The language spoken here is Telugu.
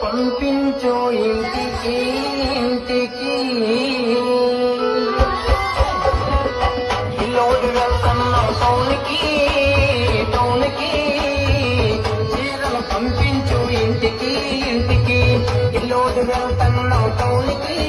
పంపించు ఇంటికి ఇంటికి లోడు వెళ్తున్నావు టౌన్కి టౌన్కి చీరలు పంపించు ఇంటికి ఇంటికి లోడు వెళ్తున్నావు టౌన్కి